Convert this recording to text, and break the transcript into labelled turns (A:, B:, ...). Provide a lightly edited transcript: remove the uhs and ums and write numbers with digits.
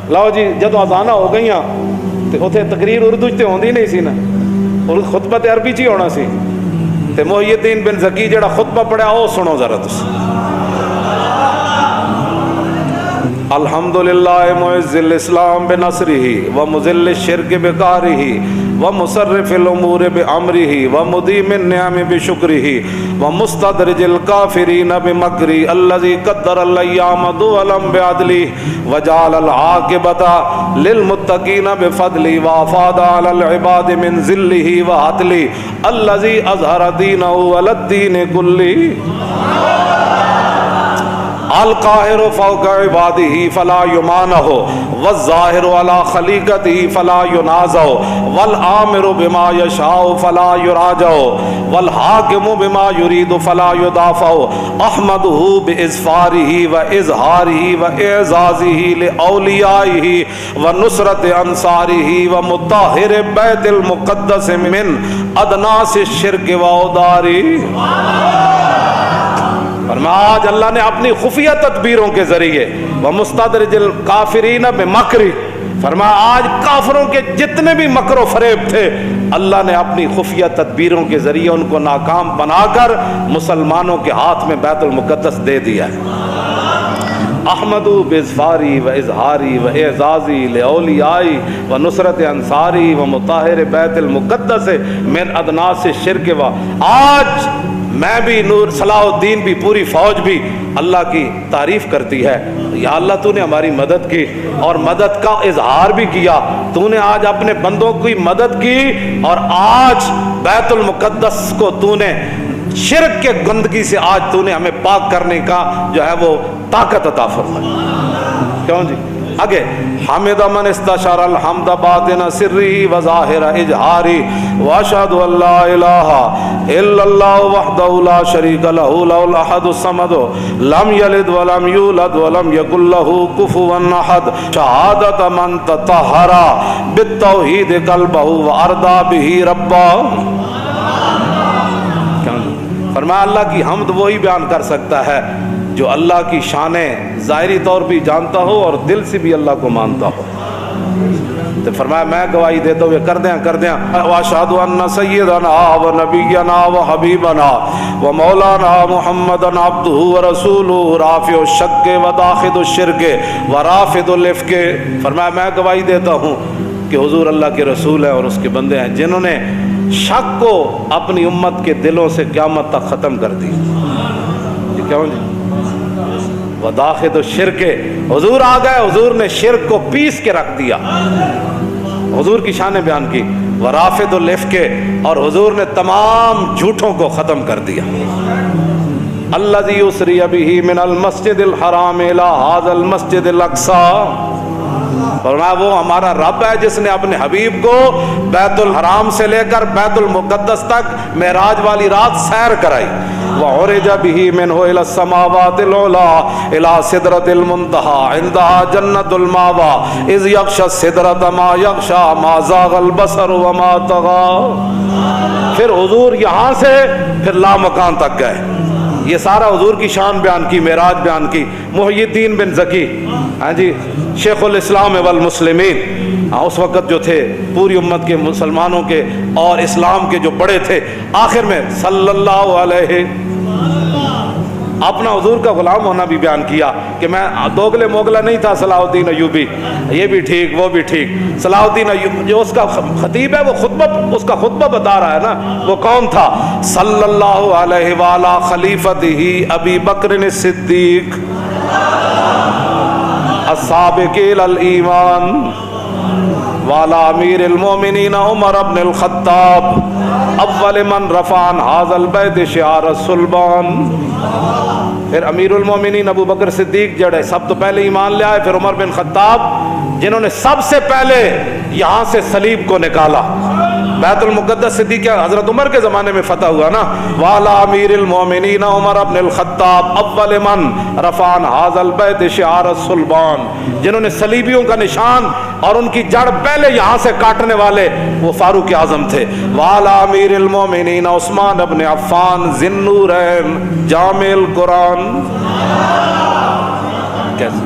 A: لو جی جدو اذاناں ہو گئیاں تے اوتھے تقریر اردو چ تے ہوندی نہیں سی نا، اور خطبہ تے عربی چ ہی ہونا سی، تے محی الدین بن زکی جڑا خطبہ پڑھیا او سنو ذرا تسی۔ الحمدللہ معز الاسلام بنصرہ ومذل الشرک بقہرہ ومصرف الامور بامرہ ومدیم النعم بشکرہ ومستدرج الکافرین بمکرہ الذی قدر الایام دولا بعدلہ وجعل العاقبۃ للمتقین بفضلہ وافاض علی العباد من ذلہ وعدلہ الذی اظہر دینہ علی الدین کلہ القاہر فوق عبادہ فلا یمانہ والظاہر علی خلیقتہ فلا ینازع والآمر بما یشاء فلا یراجع والحاکم بما یرید فلا یدافع احمدہ باظفارہ واظہارہ واعزازہ لاولیائہ ونصرت انصارہ ومطہر بیت المقدس من ادناس الشرک واودارہ۔ فرمایا آج اللہ نے اپنی خفیہ تدبیروں کے ذریعے ومستدرج الکافرین بمکرہ، فرمایا آج کافروں کے جتنے بھی مکر و فریب تھے اللہ نے اپنی خفیہ تدبیروں کے ذریعے ان کو ناکام بنا کر مسلمانوں کے ہاتھ میں بیت المقدس دے دیا ہے۔ احمد باظفاری و اظہاری و اعزازی لاولیائی و نصرت انصاری و مطہر بیت المقدس من ادناس الشرک و آج میں بھی نور صلاح الدین بھی پوری فوج بھی اللہ کی تعریف کرتی ہے، یا اللہ تو نے ہماری مدد کی اور مدد کا اظہار بھی کیا، تو نے آج اپنے بندوں کی مدد کی اور آج بیت المقدس کو تو نے شرک کے گندگی سے آج تو نے ہمیں پاک کرنے کا جو ہے وہ طاقت عطا فرمائی۔ کیوں جی آگے حمد من استشار الحمد باطن سری و ظاہر اجہاری واشہد ان لا الہ الا اللہ وحدہ لا شریک لہ لہ الاحد الصمد لم یلد ولم یولد ولم یکن لہ کفوا احد شہادت من تطہر بالتوحید قلبہ وارضا بہ ربا۔ فرمایا اللہ کی حمد وہی بیان کر سکتا ہے جو اللہ کی شانیں ظاہری طور بھی جانتا ہو اور دل سے بھی اللہ کو مانتا ہو۔ تو فرمایا میں گواہی دیتا ہوں کر دیں واشہد ان سیدنا و نبینا و حبیبنا و مولانا محمدن عبدہ و رسولہ رافع الشک و داخل الشرک و رافض الافک۔ فرمایا میں گواہی دیتا ہوں کہ حضور اللہ کے رسول ہیں اور اس کے بندے ہیں جنہوں نے شک کو اپنی امت کے دلوں سے قیامت تک ختم کر دی۔ کیوں جی وداخل الشرک، حضور آ گئے، حضور نے شرک کو پیس کے رکھ دیا، حضور کی شانیں بیان کی، ورافض الافک، اور حضور نے تمام جھوٹوں کو ختم کر دیا۔ الذی اسری بہ من المسجد الحرام الی ھذا المسجد الاقصی، فرمایا وہ ہمارا رب ہے جس نے اپنے حبیب کو بیت الحرام سے لے کر بیت المقدس تک معراج والی رات سیر کرائی۔ وعرج به منه الى السماوات العلى الى سدرۃ المنتہى عندها جنۃ المأوى اذ یغشی السدرۃ ما یغشی ما زاغ البصر وما طغى۔ پھر حضور یہاں سے پھر لامکان تک گئے، یہ سارا حضور کی شان بیان کی، معراج بیان کی۔ محی الدین بن زکی ہاں جی شیخ الاسلام والمسلمین اس وقت جو تھے پوری امت کے مسلمانوں کے اور اسلام کے جو بڑے تھے، آخر میں صلی اللہ علیہ اپنا حضور کا غلام ہونا بھی بیان کیا کہ میں دوگلے موگلا نہیں تھا صلاح الدین ایوبی، یہ بھی ٹھیک وہ بھی ٹھیک۔ صلاح الدین ایوبی جو اس کا خطیب ہے وہ اس کا خطبہ بتا رہا ہے نا، وہ کون تھا؟ صلی اللہ علیہ وآلہ خلیفتہ ابی بکر الصدیق السابق الی الایمان والا امیر المومنین عمر بن الخطاب اول من رفع عن هذا البیت شعار الصلبان۔ پھر امیر المومنین ابو بکر صدیق جڑے سب تو پہلے ایمان لے آئے، پھر عمر بن خطاب جنہوں نے سب سے پہلے یہاں سے صلیب کو نکالا۔ بیت المقدس صدیق حضرت عمر کے زمانے میں فتح ہوا نا۔ والا امیر المومنین عمر بن الخطاب اول من رفع عن هذا البیت شعار الصلبان، جنہوں نے صلیبیوں کا نشان اور ان کی جڑ پہلے یہاں سے کاٹنے والے وہ فاروق اعظم تھے۔ والا امیر المومنین عثمان بن عفان ذی النورین جامع القرآن۔ کیسے